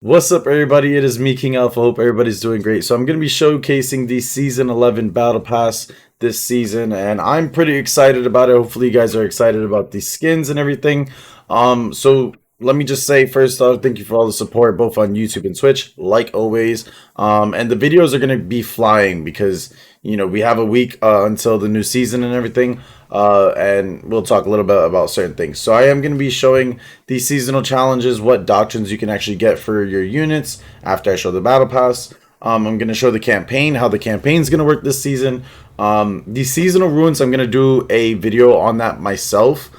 What's up, everybody? It is me, KiNGAlpha. Hope everybody's doing great. So I'm going to be showcasing the Season 11 Battle Pass this season, and I'm pretty excited about it. Hopefully, you guys are excited about the skins and everything. So let me just say first off, thank you for all the support, both on YouTube and Twitch, like always. And the videos are going to be flying because we have a week until the new season and everything. And we'll talk a little bit about certain things. So I am going to be showing these seasonal challenges, what doctrines you can actually get for your units after I show the battle pass. I'm going to show the campaign, how the campaign is going to work this season. The seasonal ruins, I'm going to do a video on that myself,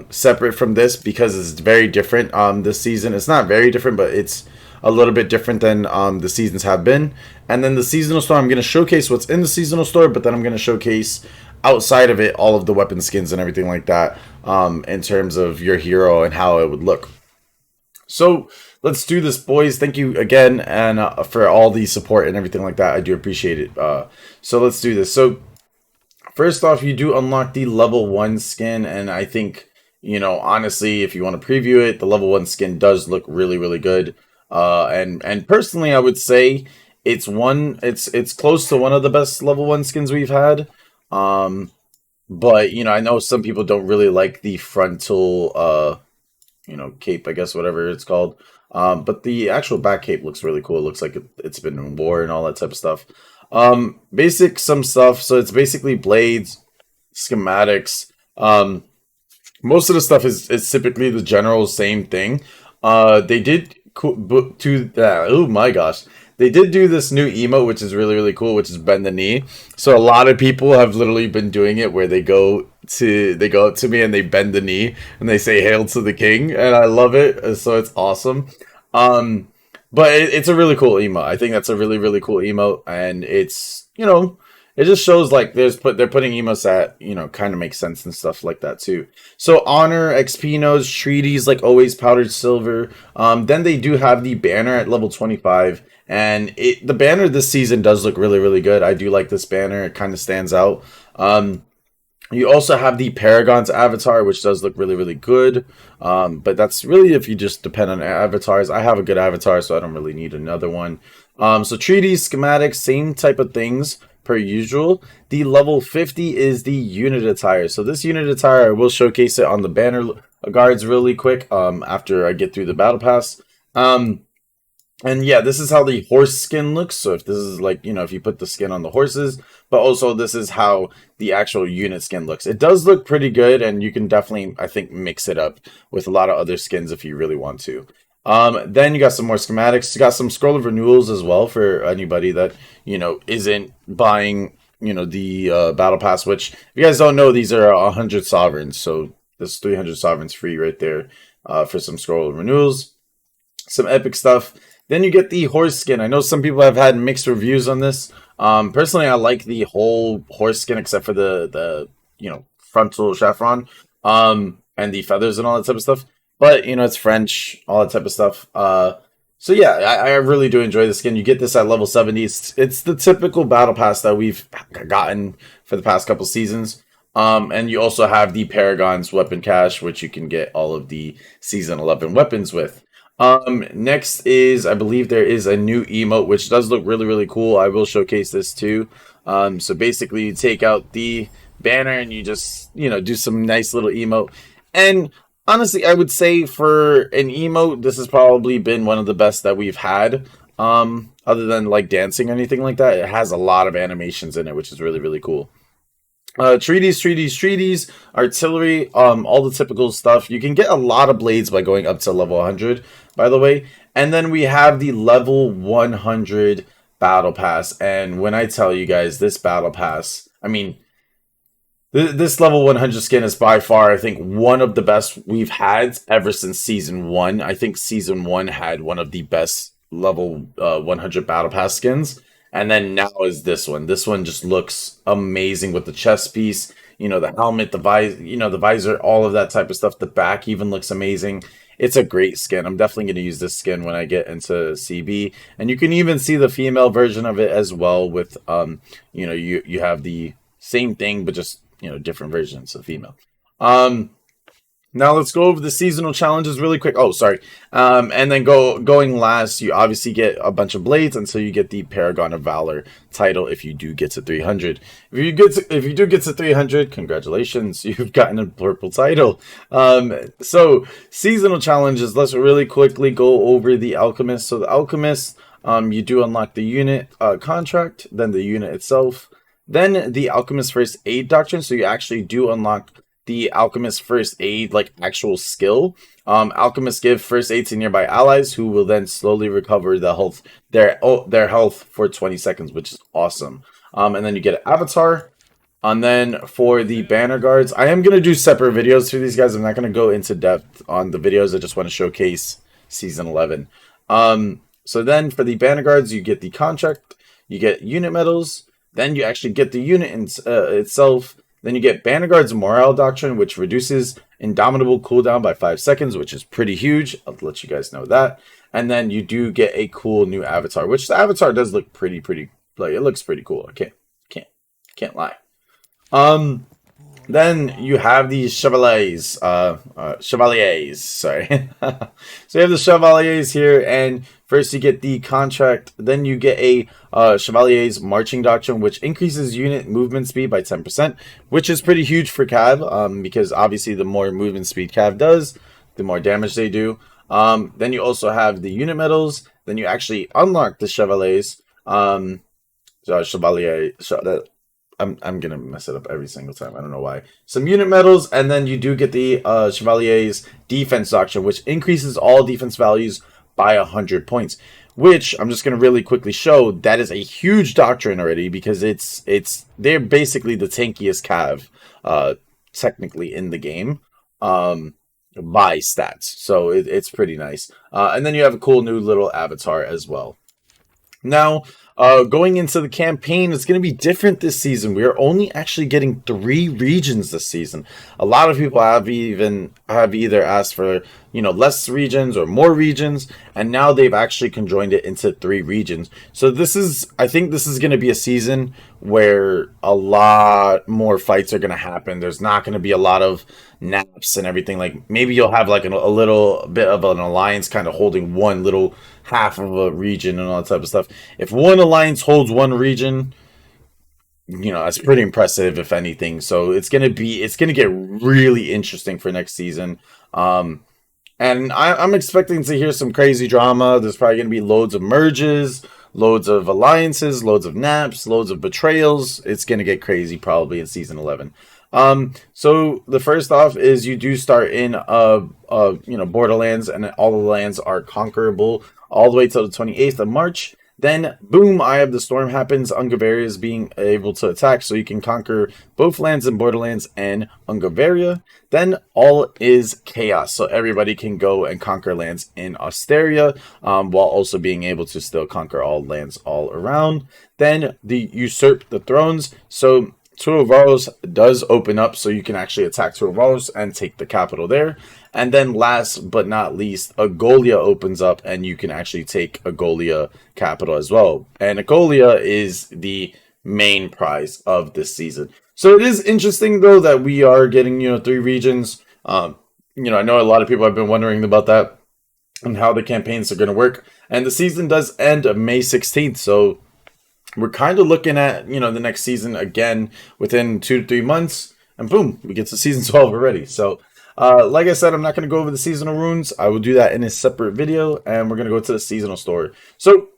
separate from this because it's very different this season. It's not very different, but it's a little bit different than the seasons have been. And then the seasonal store, I'm going to showcase what's in the seasonal store, but then I'm going to showcase outside of it all of the weapon skins and everything like that, in terms of your hero and how it would look. So let's do this, boys. Thank you again and for all the support and everything like that. I do appreciate it. So let's do this. So first off, you do unlock the level 1 skin, and I think, honestly, if you want to preview it, the level 1 skin does look really, really good. And personally, I would say it's close to one of the best level 1 skins we've had. But I know some people don't really like the frontal cape, I guess, whatever it's called. But the actual back cape looks really cool. It looks like it's been in war and all that type of stuff. Basic some stuff. So it's basically blades, schematics. Most of the stuff is typically the general same thing. They did oh my gosh. They did do this new emote, which is really, really cool, which is bend the knee. So a lot of people have literally been doing it where they go up to me and they bend the knee and they say "Hail to the King," and I love it. So it's awesome. But it's a really cool emote. I think that's a really, really cool emote, and it's it just shows like they're putting emotes that kind of make sense and stuff like that too. So honor, XP nodes, treaties like always, powdered silver. Then they do have the banner at level 25. And the banner this season does look really, really good. I do like this banner. It kind of stands out. You also have the Paragon's avatar, which does look really, really good. But that's really if you just depend on avatars. I have a good avatar, so I don't really need another one. So treaties, schematics, same type of things per usual. The level 50 is the unit attire. So this unit attire, I will showcase it on the banner guards really quick after I get through the battle pass. And yeah, this is how the horse skin looks. So if this is like, if you put the skin on the horses, but also this is how the actual unit skin looks. It does look pretty good, and you can definitely, I think, mix it up with a lot of other skins if you really want to. Then you got some more schematics. You got some scroll of renewals as well for anybody that, isn't buying, the battle pass, which if you guys don't know, these are 100 sovereigns. So there's 300 sovereigns free right there for some scroll of renewals. Some epic stuff. Then you get the horse skin. I know some people have had mixed reviews on this. Personally, I like the whole horse skin except for the frontal chevron, and the feathers and all that type of stuff. But it's French, all that type of stuff. So yeah, I really do enjoy the skin. You get this at level 70. It's the typical battle pass that we've gotten for the past couple seasons. And you also have the Paragon's weapon cache, which you can get all of the season 11 weapons with. Next is, I believe there is a new emote, which does look really, really cool. I will showcase this too. So basically you take out the banner and you just, do some nice little emote. And honestly, I would say for an emote, this has probably been one of the best that we've had. Other than like dancing or anything like that. It has a lot of animations in it, which is really, really cool. Treaties, artillery, all the typical stuff. You can get a lot of blades by going up to level 100, by the way. And then we have the level 100 battle pass. And when I tell you guys this battle pass, I mean, this level 100 skin is by far, I think, one of the best we've had ever since season 1. I think season 1 had one of the best level 100 battle pass skins. And then now is this one. This one just looks amazing with the chest piece, the helmet, the visor, all of that type of stuff. The back even looks amazing. It's a great skin. I'm definitely going to use this skin when I get into CB. And you can even see the female version of it as well with, you have the same thing, but just, different versions of female. Now let's go over the seasonal challenges really quick. Oh, sorry. And then going last, you obviously get a bunch of blades until you get the Paragon of Valor title if you do get to 300. If you do get to 300, congratulations, you've gotten a purple title. So seasonal challenges. Let's really quickly go over the Alchemist. So the Alchemist, you do unlock the unit contract, then the unit itself, then the Alchemist First Aid Doctrine. So you actually do unlock the Alchemist First Aid, like actual skill. Alchemists give first aid to nearby allies who will then slowly recover their health for 20 seconds, which is awesome. And then you get an avatar. And then for the banner guards, I am going to do separate videos for these guys. I'm not going to go into depth on the videos. I just want to showcase Season 11. So then for the banner guards, you get the contract, you get unit medals, then you actually get the unit itself. Then you get Banner Guard's Morale Doctrine, which reduces Indomitable cooldown by 5 seconds, which is pretty huge. I'll let you guys know that. And then you do get a cool new avatar, which the avatar does look pretty, like, it looks pretty cool. I can't lie. Then you have these chevaliers, sorry. So you have the chevaliers here, and first you get the contract, then you get a chevalier's marching doctrine, which increases unit movement speed by 10%, which is pretty huge for Cav, because obviously the more movement speed Cav does, the more damage they do. Then you also have the unit medals, then you actually unlock the chevaliers, I'm gonna mess it up every single time. I don't know why. Some unit medals, and then you do get the Chevalier's defense doctrine, which increases all defense values by 100 points. Which I'm just gonna really quickly show that is a huge doctrine already, because they're basically the tankiest Cav, technically in the game, by stats. So it's pretty nice. And then you have a cool new little avatar as well. Now, going into the campaign, it's going to be different this season. We are only actually getting 3 regions this season. A lot of people have either asked for, less regions or more regions, and now they've actually conjoined it into 3 regions. So I think this is going to be a season where a lot more fights are going to happen. There's not going to be a lot of naps and everything. Like, maybe you'll have like a little bit of an alliance kind of holding one little half of a region and all that type of stuff. If one alliance holds one region, that's pretty impressive, if anything. So it's gonna get really interesting for next season. And I'm expecting to hear some crazy drama. There's probably gonna be loads of merges, loads of alliances, loads of naps, loads of betrayals. It's gonna get crazy probably in season 11. So the first off is you do start in Borderlands, and all the lands are conquerable all the way till the 28th of March. Then, boom, Eye of the Storm happens. Ungaveria is being able to attack, so you can conquer both lands in Borderlands and Ungaveria. Then, all is chaos, so everybody can go and conquer lands in Osteria, while also being able to still conquer all lands all around. Then, the Usurp the Thrones, so Tuavaros does open up, so you can actually attack Tuavaros and take the capital there. And then last but not least, Agolia opens up, and you can actually take Agolia capital as well. And Agolia is the main prize of this season. So it is interesting, though, that we are getting, 3 regions. I know a lot of people have been wondering about that and how the campaigns are going to work. And the season does end May 16th, so we're kind of looking at, the next season again within 2 to 3 months, and boom, we get to season 12 already. So, like I said, I'm not going to go over the seasonal runes. I will do that in a separate video, and we're going to go to the seasonal story. So,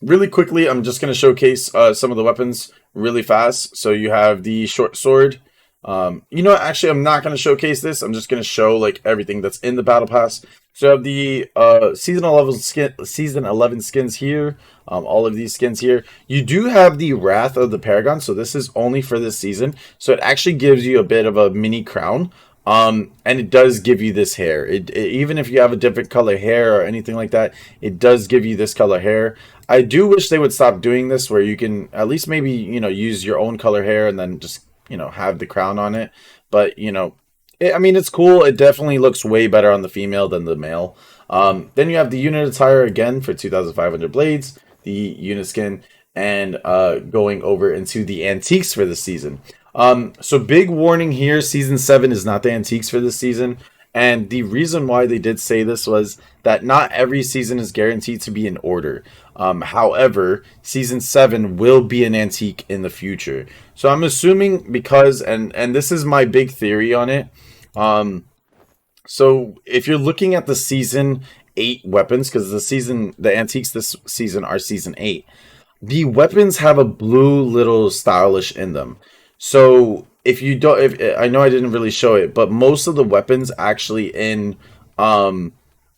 really quickly, I'm just going to showcase some of the weapons really fast. So, you have the short sword. Actually, I'm not going to showcase this. I'm just going to show like everything that's in the battle pass. So you have the season 11 skins here. All of these skins here. You do have the Wrath of the Paragon. So this is only for this season. So it actually gives you a bit of a mini crown. And it does give you this hair. Even if you have a different color hair or anything like that, it does give you this color hair. I do wish they would stop doing this, where you can at least maybe, use your own color hair and then just, have the crown on it. But, it's cool. It definitely looks way better on the female than the male. Then you have the unit attire again for 2,500 blades, the unit skin, and going over into the antiques for this season. So big warning here, season 7 is not the antiques for this season. And the reason why they did say this was that not every season is guaranteed to be in order. However, season 7 will be an antique in the future. So I'm assuming because and this is my big theory on it. Um, so if you're looking at the season 8 weapons, because the antiques this season are season 8, the weapons have a blue little stylish in them. So if you don't, if I know I didn't really show it, but most of the weapons actually in, um,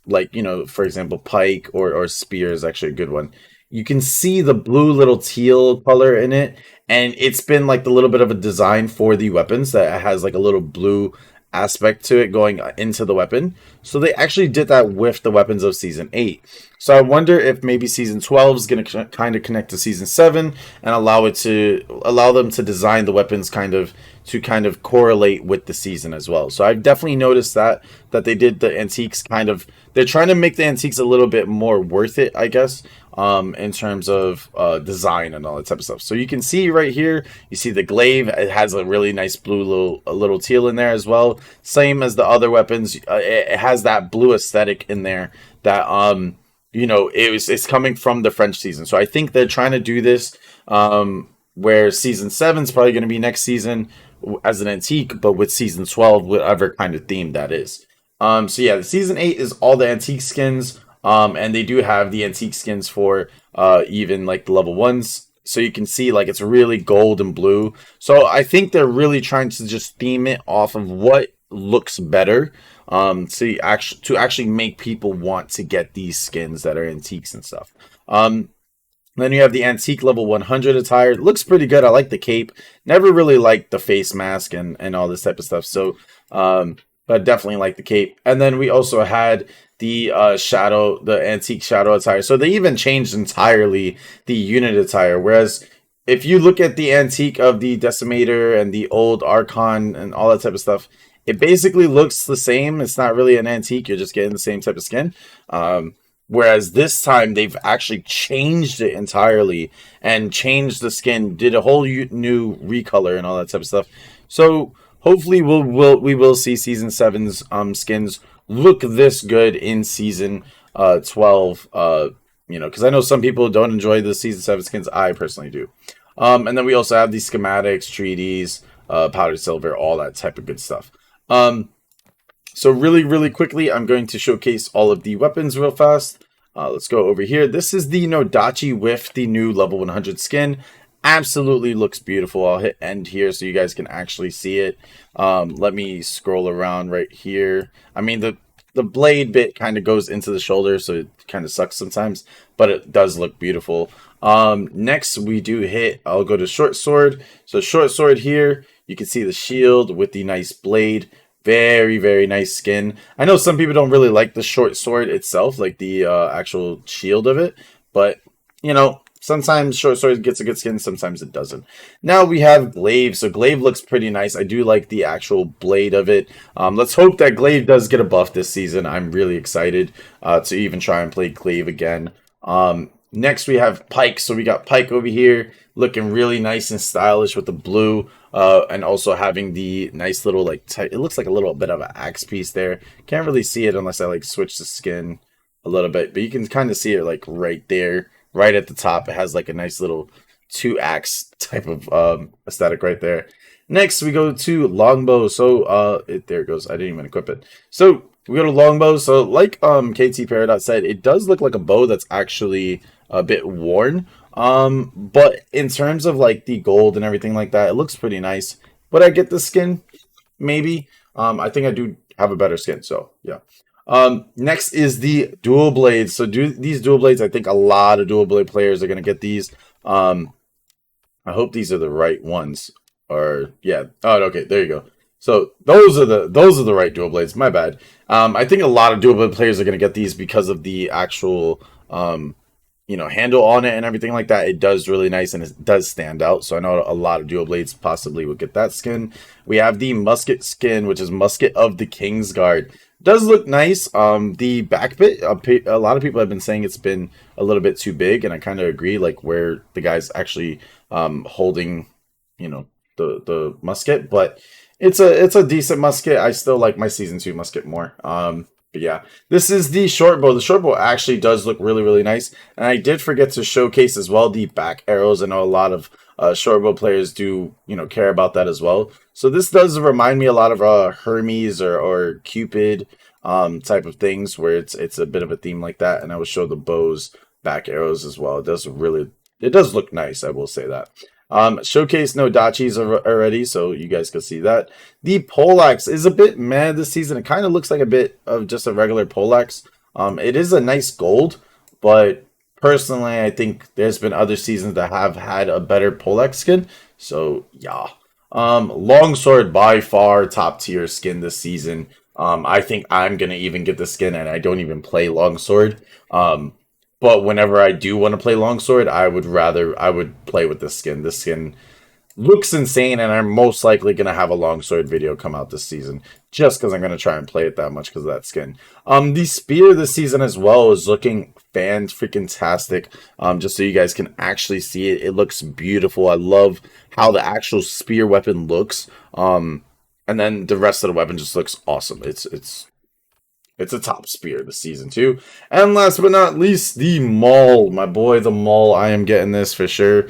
like for example, pike or spear is actually a good one. You can see the blue little teal color in it, and it's been like the little bit of a design for the weapons that has like a little blue aspect to it going into the weapon. So they actually did that with the weapons of season 8. So I wonder if maybe season 12 is going to kind of connect to season 7 and allow them to design the weapons kind of correlate with the season as well. So I've definitely noticed that they did the antiques kind of, they're trying to make the antiques a little bit more worth it, I guess. In terms of design and all that type of stuff. So you can see right here, you see the glaive. It has a really nice blue little teal in there as well. Same as the other weapons. It has that blue aesthetic in there that it's coming from the French season. So I think they're trying to do this where season 7 is probably going to be next season as an antique, but with season 12, whatever kind of theme that is. So yeah, the season 8 is all the antique skins. And they do have the antique skins for even like the level 1s. So you can see like it's really gold and blue. So I think they're really trying to just theme it off of what looks better. To actually make people want to get these skins that are antiques and stuff. Then you have the antique level 100 attire. It looks pretty good. I like the cape. Never really liked the face mask and all this type of stuff. So, but definitely like the cape. And then we also had the the antique shadow attire. So they even changed entirely the unit attire. Whereas if you look at the antique of the Decimator and the old Archon and all that type of stuff, it basically looks the same. It's not really an antique. You're just getting the same type of skin. Whereas this time they've actually changed it entirely and changed the skin, did a whole new recolor and all that type of stuff. So hopefully we will see season 7's skins look this good in season 12. Because I know some people don't enjoy the season 7 skins. I personally do. And then we also have the schematics, treaties, powdered silver, all that type of good stuff. So really, really quickly, I'm going to showcase all of the weapons real fast. Let's go over here. This is the Nodachi with the new level 100 skin. Absolutely looks beautiful. I'll hit end here so you guys can actually see it. Let me scroll around right here. I mean, the blade bit kind of goes into the shoulder, so it kind of sucks sometimes, but it does look beautiful. Next, we do hit, I'll go to short sword. So short sword here, you can see the shield with the nice blade. Very, very nice skin. I know some people don't really like the short sword itself, like the actual shield of it, but sometimes short sword gets a good skin, sometimes it doesn't. Now we have glaive. So glaive looks pretty nice. I do like the actual blade of it. Let's hope that glaive does get a buff this season. I'm really excited to even try and play glaive again. Next we have pike. So we got pike over here looking really nice and stylish with the blue. And also having the nice little it looks like a little bit of an axe piece there. Can't really see it unless I switch the skin a little bit, but you can kind of see it right there, right at the top. It has a nice little 2-axe type of aesthetic right there. Next we go to longbow. So there it goes. I didn't even equip it. So we go to longbow. So like KT Paradox said, it does look like a bow that's actually a bit worn. But in terms of the gold and everything like that, it looks pretty nice. Would I get the skin? Maybe. I think I do have a better skin, so yeah. Next is the dual blades. So these dual blades, I think a lot of dual blade players are gonna get these. I hope these are the right ones. Or yeah. Oh, okay, there you go. So those are the right dual blades. My bad. I think a lot of dual blade players are gonna get these because of the actual handle on it and everything like that. It does really nice and it does stand out. So I know a lot of dual blades possibly would get that skin. We have the musket skin, which is musket of the King's Guard. Does look nice. The back bit, a lot of people have been saying it's been a little bit too big, and I kind of agree. Where the guy's actually holding, the musket, but it's a decent musket. I still like my season 2 musket more. But yeah, this is the short bow. The short bow actually does look really, really nice. And I did forget to showcase as well the back arrows. I know a lot of short bow players do, care about that as well. So this does remind me a lot of Hermes or Cupid type of things, where it's a bit of a theme like that. And I will show the bow's back arrows as well. It does look nice, I will say that. Showcase no dachis already, so you guys can see that. The poleaxe is a bit mad this season. It kind of looks like a bit of just a regular poleaxe. It is a nice gold, but personally, I think there's been other seasons that have had a better poleaxe skin. So yeah. Longsword by far top tier skin this season. I think I'm gonna even get the skin, and I don't even play longsword. But whenever I do want to play longsword, I would play with this skin. This skin looks insane, and I'm most likely gonna have a longsword video come out this season, just because I'm gonna try and play it that much because of that skin. The spear this season as well is looking fan-freaking-tastic. Just so you guys can actually see it, it looks beautiful. I love how the actual spear weapon looks. And then the rest of the weapon just looks awesome. It's a top spear this season too. And last but not least, the maul. My boy, the maul. I am getting this for sure.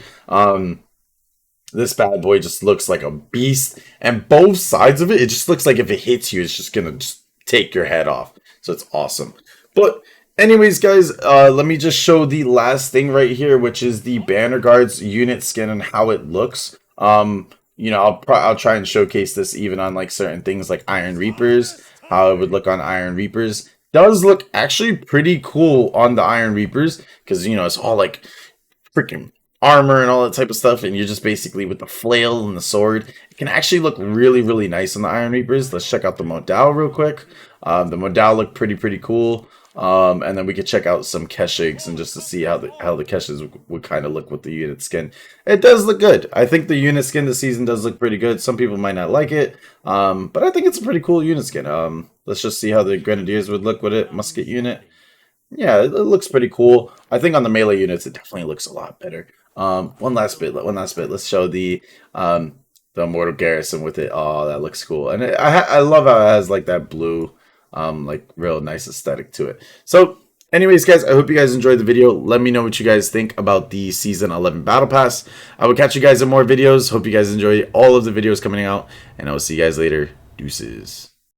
This bad boy just looks like a beast. And both sides of it, it just looks like if it hits you, it's just going to just take your head off. So it's awesome. But anyways, guys, let me just show the last thing right here, which is the Banner Guards unit skin and how it looks. I'll try and showcase this even on like certain things like Iron Reapers. How it would look on Iron Reapers. Does look actually pretty cool on the Iron Reapers, because it's all like freaking armor and all that type of stuff, and you're just basically with the flail and the sword. It can actually look really, really nice on the Iron Reapers. Let's check out the modal real quick. The modal look pretty cool. And then we could check out some Keshigs and just to see how the Keshigs would kind of look with the unit skin. It does look good. I think the unit skin this season does look pretty good. Some people might not like it, but I think it's a pretty cool unit skin. Let's just see how the Grenadiers would look with it. Musket unit. Yeah, it looks pretty cool. I think on the melee units, it definitely looks a lot better. One last bit. Let's show the Immortal Garrison with it. Oh, that looks cool. And I love how it has like that blue, like real nice aesthetic to it. So anyways, guys, I hope you guys enjoyed the video. Let me know what you guys think about the Season 11 Battle Pass. I will catch you guys in more videos. Hope you guys enjoy all of the videos coming out, and I will see you guys later. Deuces.